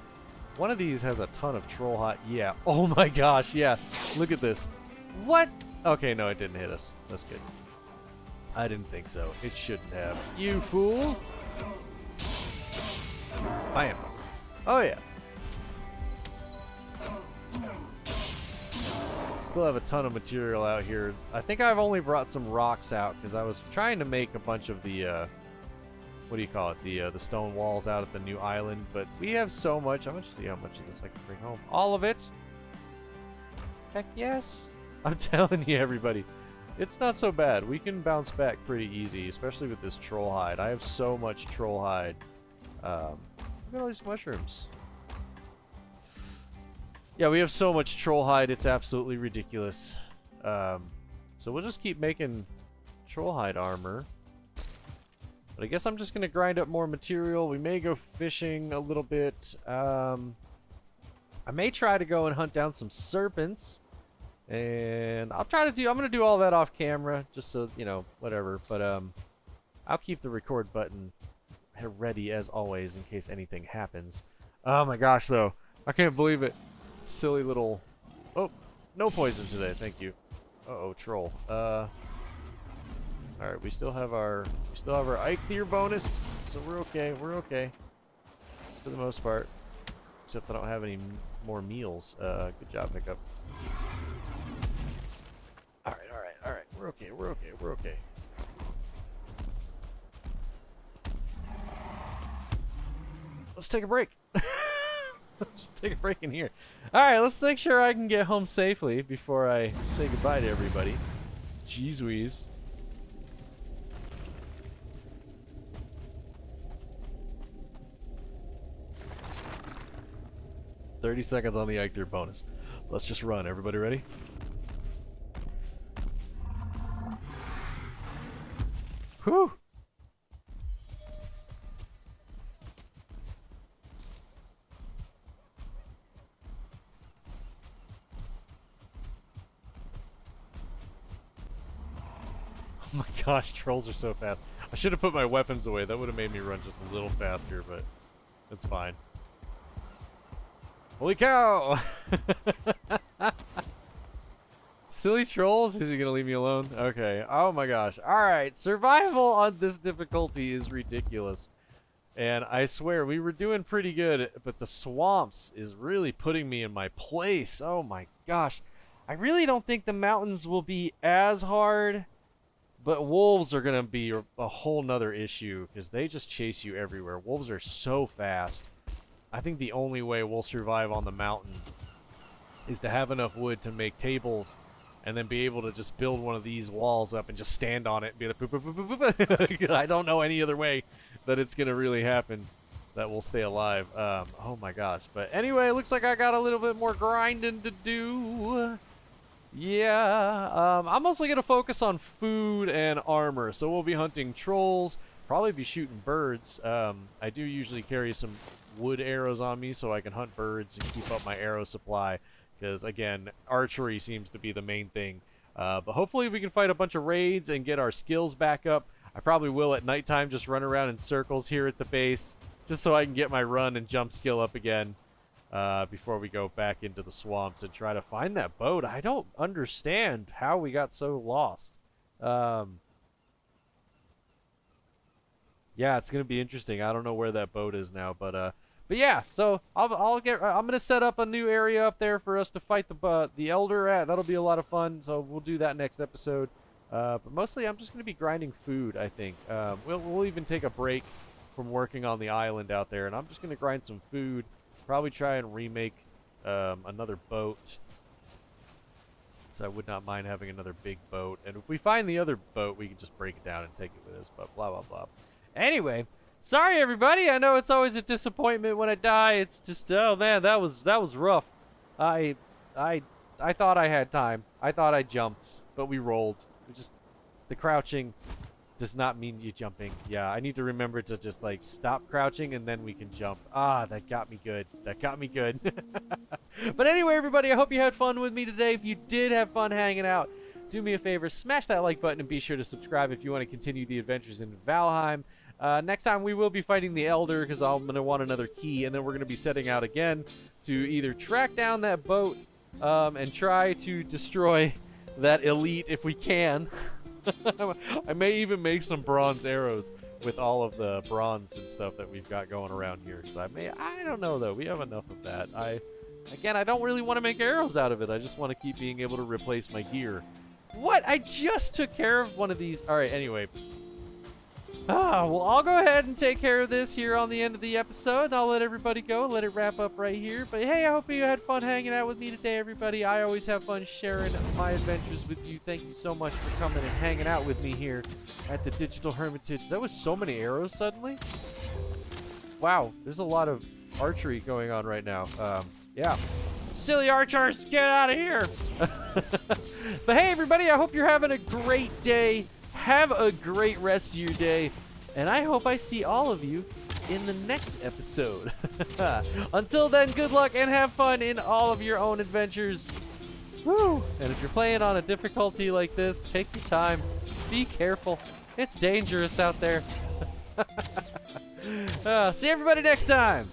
One of these has a ton of troll hot. Yeah. Oh my gosh. Yeah. Look at this. What? Okay, no, it didn't hit us. That's good. I didn't think so. It shouldn't have. You fool. Bam. Oh yeah. still have a ton of material out here. I think I've only brought some rocks out because I was trying to make a bunch of the, what do you call it? The stone walls out at the new island. But we have so much. How much of this I can bring home? All of it? Heck yes. I'm telling you, everybody. It's not so bad. We can bounce back pretty easy, especially with this troll hide. I have so much troll hide. Look at all these mushrooms. Yeah, we have so much troll hide, it's absolutely ridiculous. So we'll just keep making troll hide armor. But I guess I'm just going to grind up more material. We may go fishing a little bit. I may try to go and hunt down some serpents. And I'm going to do all that off camera, just so, you know, whatever. But I'll keep the record button ready as always in case anything happens. Oh my gosh, though. I can't believe it. Silly little... Oh, no poison today, thank you. Uh-oh, troll. Alright, we still have our Eikthyr bonus, so we're okay, for the most part. Except I don't have any more meals. Good job, Hiccup. Alright, we're okay. Let's take a break. Let's just take a break in here. Alright, let's make sure I can get home safely before I say goodbye to everybody. Jeez Wheeze. $30 seconds on the Eikthyr bonus. Let's just run. Everybody ready? Whew! Oh my gosh, trolls are so fast. I should have put my weapons away. That would have made me run just a little faster, but it's fine. Holy cow! Silly trolls? Is he gonna leave me alone? Okay. Oh my gosh. Alright, survival on this difficulty is ridiculous. And I swear, we were doing pretty good, but the swamps is really putting me in my place. Oh my gosh. I really don't think the mountains will be as hard. But wolves are going to be a whole nother issue because they just chase you everywhere. Wolves are so fast. I think the only way we'll survive on the mountain is to have enough wood to make tables and then be able to just build one of these walls up and just stand on it and be like, boop, boop, boop, boop, boop. I don't know any other way that it's going to really happen that we'll stay alive. Oh my gosh. But anyway, it looks like I got a little bit more grinding to do. Yeah, I'm mostly going to focus on food and armor. So we'll be hunting trolls, probably be shooting birds. I do usually carry some wood arrows on me so I can hunt birds and keep up my arrow supply. Because, again, archery seems to be the main thing. But hopefully we can fight a bunch of raids and get our skills back up. I probably will at nighttime just run around in circles here at the base. Just so I can get my run and jump skill up again. Before we go back into the swamps and try to find that boat. I don't understand how we got so lost. Yeah, it's gonna be interesting. I don't know where that boat is now, but yeah. So I'm gonna set up a new area up there for us to fight the elder at. That'll be a lot of fun. So we'll do that next episode. But mostly I'm just gonna be grinding food. I think we'll even take a break from working on the island out there, and I'm just gonna grind some food. Probably try and remake another boat. So I would not mind having another big boat. And if we find the other boat, we can just break it down and take it with us. But blah, blah, blah. Anyway, sorry everybody. I know it's always a disappointment when I die. It's just, oh man, that was rough. I thought I had time. I thought I jumped, but we rolled. The crouching does not mean you jumping. Yeah, I need to remember to just like stop crouching and then we can jump. Ah, that got me good. That got me good. But anyway, everybody, I hope you had fun with me today. If you did have fun hanging out, do me a favor, smash that like button and be sure to subscribe if you want to continue the adventures in Valheim. Next time we will be fighting the Elder because I'm going to want another key, and then we're going to be setting out again to either track down that boat and try to destroy that elite if we can. I may even make some bronze arrows with all of the bronze and stuff that we've got going around here. So I don't know though. We have enough of that. Again, I don't really want to make arrows out of it. I just want to keep being able to replace my gear. What? I just took care of one of these. All right, anyway. Well, I'll go ahead and take care of this here on the end of the episode, and I'll let everybody go, let it wrap up right here. But hey, I hope you had fun hanging out with me today, everybody. I always have fun sharing my adventures with you. Thank you so much for coming and hanging out with me here at the Digital Hermitage. That was so many arrows suddenly. Wow, there's a lot of archery going on right now. Yeah. Silly archers, get out of here. But hey, everybody, I hope you're having a great day. Have a great rest of your day, and I hope I see all of you in the next episode. Until then, good luck and have fun in all of your own adventures. Woo! And if you're playing on a difficulty like this, take your time. Be careful. It's dangerous out there. See everybody next time.